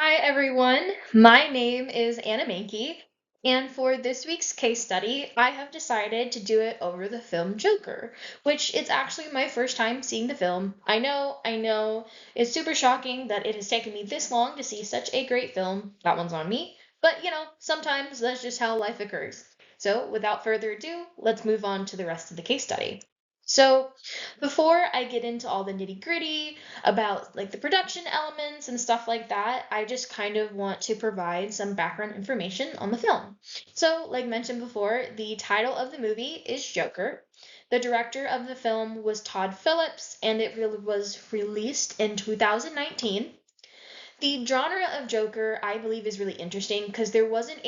Hi, everyone. My name is Anna Mankey, and for this week's case study, I have decided to do it over the film Joker, which it's actually my first time seeing the film. I know, it's super shocking that it has taken me this long to see such a great film. That one's on me. But, sometimes that's just how life occurs. So, without further ado, let's move on to the rest of the case study. So, before I get into all the nitty-gritty about like the production elements and stuff like that, I just kind of want to provide some background information on the film. So, like mentioned before, the title of the movie is Joker. The director of the film was Todd Phillips, and it really was released in 2019. The genre of Joker, I believe, is really interesting because there wasn't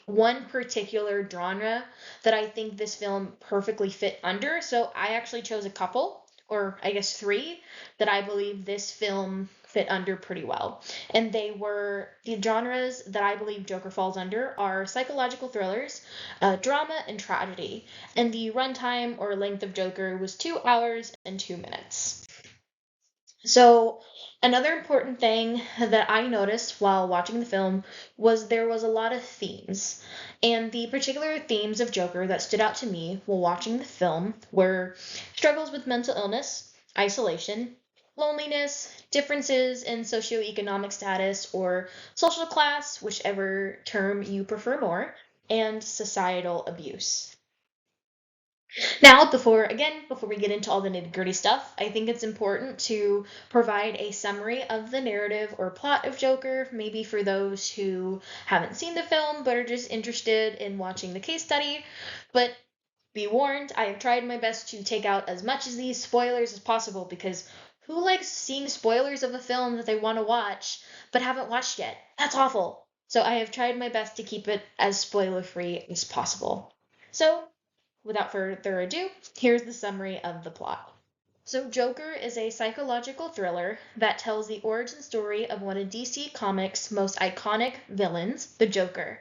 one particular genre that I think this film perfectly fit under. So I actually chose a couple, or I guess three, that I believe this film fit under pretty well. And they were the genres that I believe Joker falls under are psychological thrillers, drama, and tragedy. And the runtime or length of Joker was 2 hours and 2 minutes. So, another important thing that I noticed while watching the film was there was a lot of themes. And the particular themes of Joker that stood out to me while watching the film were struggles with mental illness, isolation, loneliness, differences in socioeconomic status or social class, whichever term you prefer more, and societal abuse. Now, before we get into all the nitty-gritty stuff, I think it's important to provide a summary of the narrative or plot of Joker, maybe for those who haven't seen the film but are just interested in watching the case study. But be warned, I have tried my best to take out as much of these spoilers as possible because who likes seeing spoilers of a film that they want to watch but haven't watched yet? That's awful. So I have tried my best to keep it as spoiler-free as possible. So, without further ado, here's the summary of the plot. So, Joker is a psychological thriller that tells the origin story of one of DC Comics' most iconic villains, the Joker.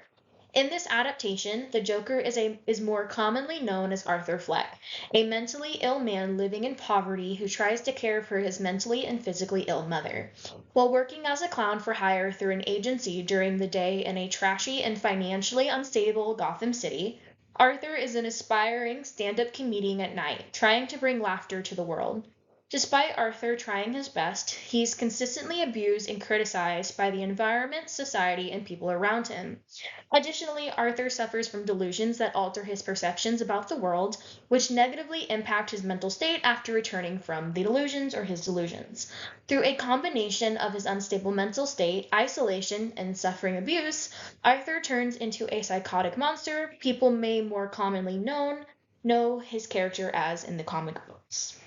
In this adaptation, the Joker is more commonly known as Arthur Fleck, a mentally ill man living in poverty who tries to care for his mentally and physically ill mother. While working as a clown for hire through an agency during the day in a trashy and financially unstable Gotham City, Arthur is an aspiring stand-up comedian at night, trying to bring laughter to the world. Despite Arthur trying his best, he's consistently abused and criticized by the environment, society, and people around him. Additionally, Arthur suffers from delusions that alter his perceptions about the world, which negatively impact his mental state after returning from the delusions or his delusions. Through a combination of his unstable mental state, isolation, and suffering abuse, Arthur turns into a psychotic monster people may more commonly know his character as in the comic books.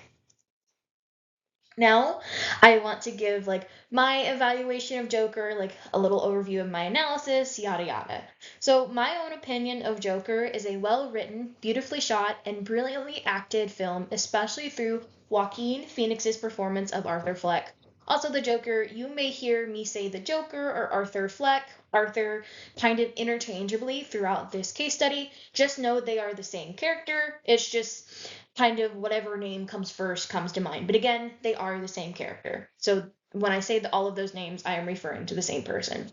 Now, I want to give like my evaluation of Joker, like a little overview of my analysis, yada yada. So, my own opinion of Joker is a well-written, beautifully shot, and brilliantly acted film, especially through Joaquin Phoenix's performance of Arthur Fleck. Also, the Joker, you may hear me say the Joker or Arthur Fleck, Arthur, kind of interchangeably throughout this case study. Just know they are the same character. It's just kind of whatever name comes first comes to mind. But again, they are the same character. So when I say all of those names, I am referring to the same person.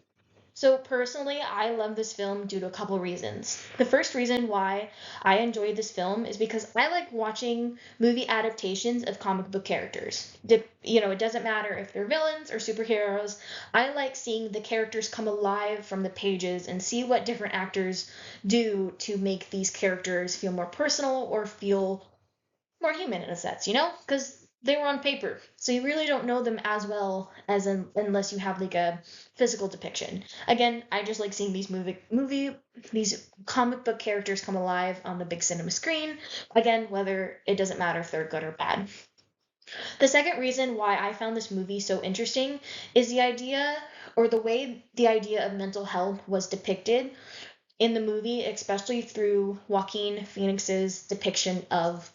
So personally, I love this film due to a couple reasons. The first reason why I enjoy this film is because I like watching movie adaptations of comic book characters. It doesn't matter if they're villains or superheroes. I like seeing the characters come alive from the pages and see what different actors do to make these characters feel more personal or feel more human in a sense, because they were on paper. So you really don't know them as well as unless you have like a physical depiction. Again, I just like seeing these comic book characters come alive on the big cinema screen. Again, whether it doesn't matter if they're good or bad. The second reason why I found this movie so interesting is the idea or the way the idea of mental health was depicted in the movie, especially through Joaquin Phoenix's depiction of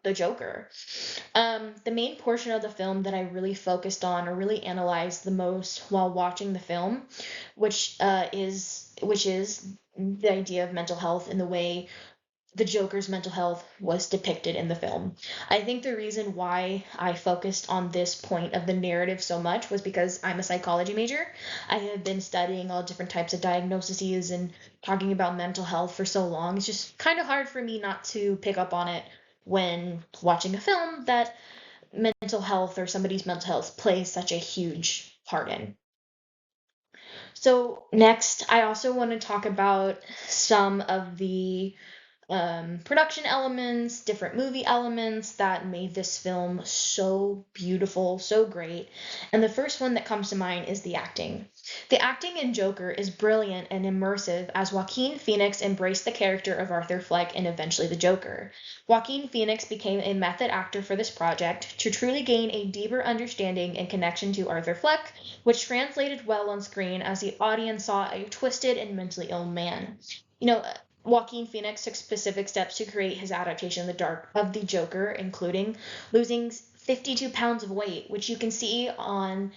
the Joker. The main portion of the film that I really focused on or really analyzed the most while watching the film, which is the idea of mental health and the way the Joker's mental health was depicted in the film. I think the reason why I focused on this point of the narrative so much was because I'm a psychology major. I have been studying all different types of diagnoses and talking about mental health for so long. It's just kind of hard for me not to pick up on it when watching a film that mental health or somebody's mental health plays such a huge part in. So, next, I also want to talk about some of the production elements, different movie elements that made this film so beautiful, so great. And the first one that comes to mind is the acting. The acting in Joker is brilliant and immersive as Joaquin Phoenix embraced the character of Arthur Fleck and eventually the Joker. Joaquin Phoenix became a method actor for this project to truly gain a deeper understanding and connection to Arthur Fleck, which translated well on screen as the audience saw a twisted and mentally ill man. You know, Joaquin Phoenix took specific steps to create his adaptation of the Joker, including losing 52 pounds of weight, which you can see in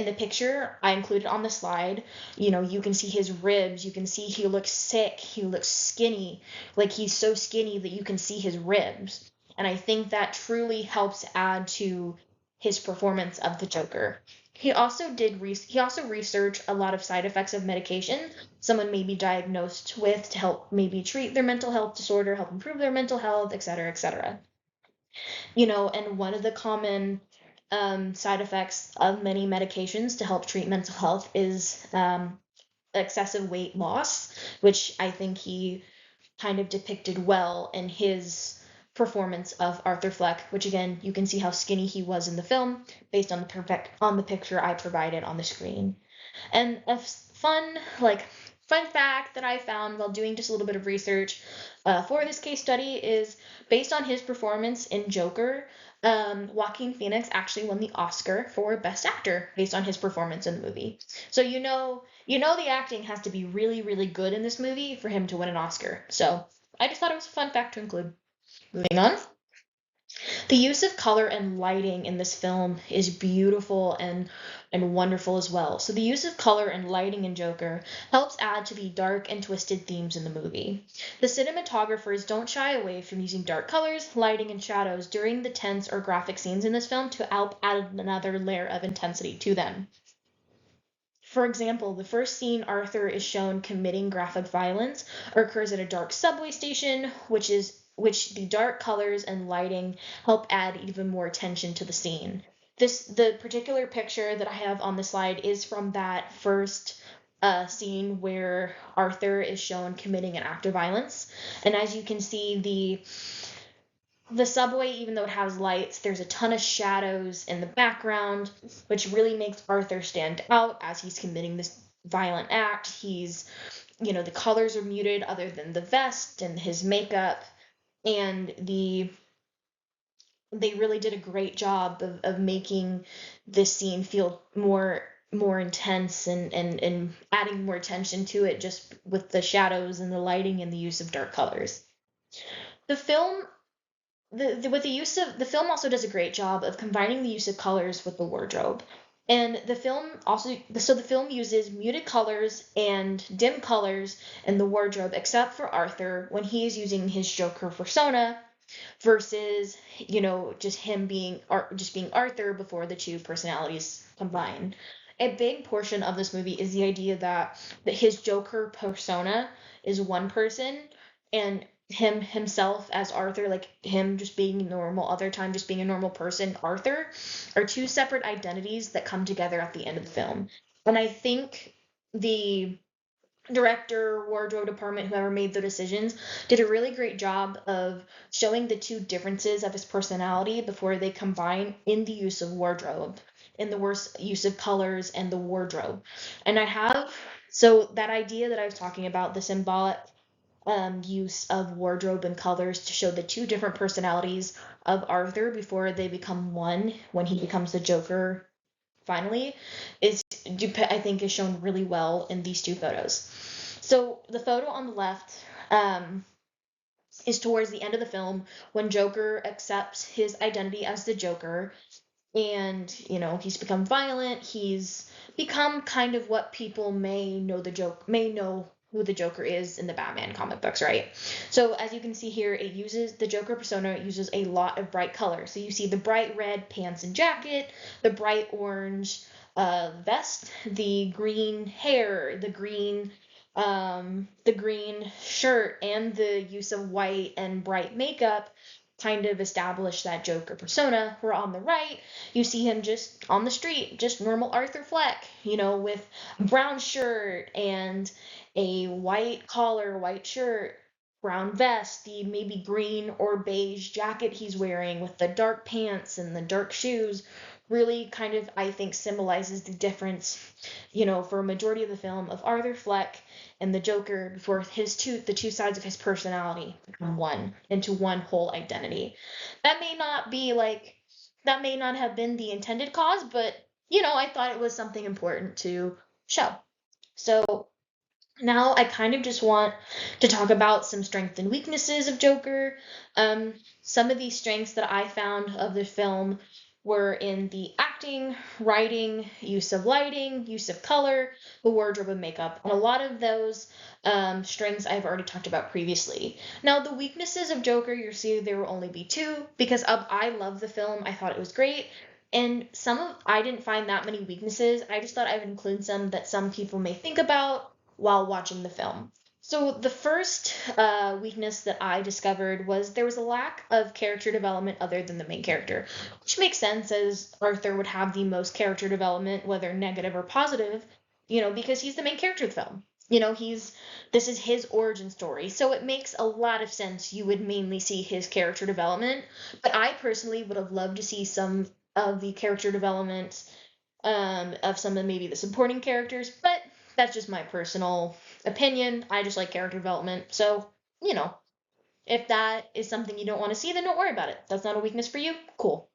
the picture I included on the slide. You can see his ribs, you can see he looks sick, he looks skinny, like he's so skinny that you can see his ribs. And I think that truly helps add to his performance of the Joker. He also researched a lot of side effects of medication someone may be diagnosed with to help maybe treat their mental health disorder, help improve their mental health, etc., etc. And one of the common side effects of many medications to help treat mental health is excessive weight loss, which I think he kind of depicted well in his performance of Arthur Fleck, which again, you can see how skinny he was in the film based on the picture I provided on the screen. And a fun fact that I found while doing just a little bit of research for this case study is based on his performance in Joker. Joaquin Phoenix actually won the Oscar for Best Actor based on his performance in the movie. So the acting has to be really, really good in this movie for him to win an Oscar. So I just thought it was a fun fact to include. Moving on. The use of color and lighting in this film is beautiful and wonderful as well. So the use of color and lighting in Joker helps add to the dark and twisted themes in the movie. The cinematographers don't shy away from using dark colors, lighting, and shadows during the tense or graphic scenes in this film to help add another layer of intensity to them. For example, the first scene Arthur is shown committing graphic violence occurs at a dark subway station, which the dark colors and lighting help add even more tension to the scene. The particular picture that I have on the slide is from that first scene where Arthur is shown committing an act of violence. And as you can see, the subway, even though it has lights, there's a ton of shadows in the background, which really makes Arthur stand out as he's committing this violent act. The colors are muted other than the vest and his makeup, and they really did a great job of making this scene feel more intense and adding more tension to it just with the shadows and the lighting and the use of dark colors. The film the film also does a great job of combining the use of colors with the wardrobe. And the film uses muted colors and dim colors in the wardrobe, except for Arthur when he is using his Joker persona, versus just him being Arthur before the two personalities combine. A big portion of this movie is the idea that his Joker persona is one person, and himself as Arthur, like him just being normal, other time just being a normal person, Arthur, are two separate identities that come together at the end of the film. And I think the director, wardrobe department, whoever made the decisions, did a really great job of showing the two differences of his personality before they combine in the use of wardrobe, in the worst use of colors and the wardrobe. And so that idea that I was talking about, the symbolic use of wardrobe and colors to show the two different personalities of Arthur before they become one when he becomes the Joker finally, I think is shown really well in these two photos. So the photo on the left is towards the end of the film when Joker accepts his identity as the Joker, and he's become violent. He's become kind of what people may know who the Joker is in the Batman comic books, right? So as you can see here, the Joker persona uses a lot of bright colors. So you see the bright red pants and jacket, the bright orange vest, the green hair, the green shirt, and the use of white and bright makeup kind of establish that Joker persona. Where on the right, you see him just on the street, just normal Arthur Fleck, with a brown shirt and a white collar, white shirt, brown vest, the maybe green or beige jacket he's wearing with the dark pants and the dark shoes really kind of, I think, symbolizes the difference, for a majority of the film of Arthur Fleck and the Joker before the two sides of his personality become one into one whole identity. That may not be that may not have been the intended cause, but I thought it was something important to show. So now I kind of just want to talk about some strengths and weaknesses of Joker. Some of these strengths that I found of the film were in the acting, writing, use of lighting, use of color, the wardrobe and makeup. And a lot of those strengths I've already talked about previously. Now, the weaknesses of Joker, you'll see there will only be two because I love the film. I thought it was great. And I didn't find that many weaknesses. I just thought I would include some that some people may think about while watching the film. So the first weakness that I discovered was there was a lack of character development other than the main character, which makes sense as Arthur would have the most character development, whether negative or positive, because he's the main character of the film. This is his origin story, so it makes a lot of sense you would mainly see his character development. But I personally would have loved to see some of the character development of some of maybe the supporting characters, but that's just my personal opinion. I just like character development. So, if that is something you don't want to see, then don't worry about it. That's not a weakness for you. Cool.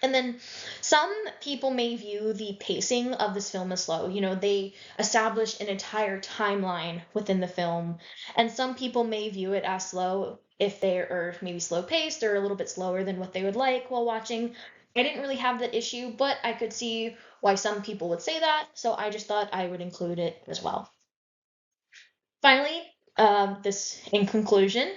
And then some people may view the pacing of this film as slow. They establish an entire timeline within the film, and some people may view it as slow if they are maybe slow paced or a little bit slower than what they would like while watching. I didn't really have that issue, but I could see why some people would say that, so I just thought I would include it as well. Finally, this in conclusion,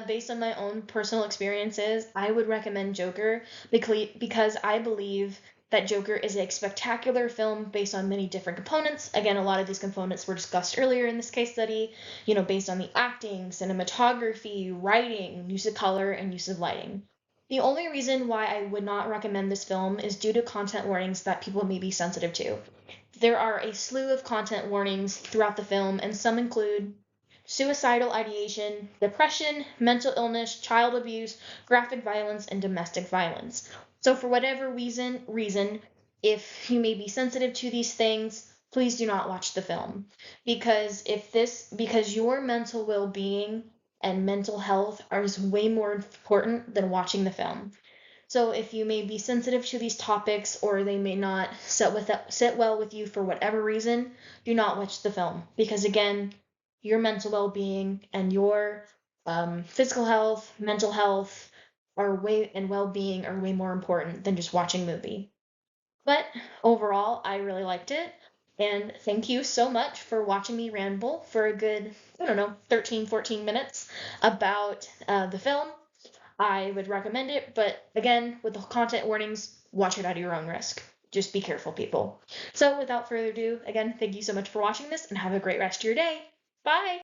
based on my own personal experiences, I would recommend Joker because I believe that Joker is a spectacular film based on many different components. Again, a lot of these components were discussed earlier in this case study, based on the acting, cinematography, writing, use of color, and use of lighting. The only reason why I would not recommend this film is due to content warnings that people may be sensitive to. There are a slew of content warnings throughout the film, and some include suicidal ideation, depression, mental illness, child abuse, graphic violence, and domestic violence. So, for whatever reason, if you may be sensitive to these things, please do not watch the film because your mental well-being and mental health is way more important than watching the film. So if you may be sensitive to these topics or they may not sit well with you for whatever reason, do not watch the film because again, your mental well-being and your physical health, mental health and well-being are way more important than just watching a movie. But overall, I really liked it. And thank you so much for watching me ramble for a good, 13, 14 minutes about the film. I would recommend it, but again, with the content warnings, watch it at your own risk. Just be careful, people. So without further ado, again, thank you so much for watching this and have a great rest of your day. Bye!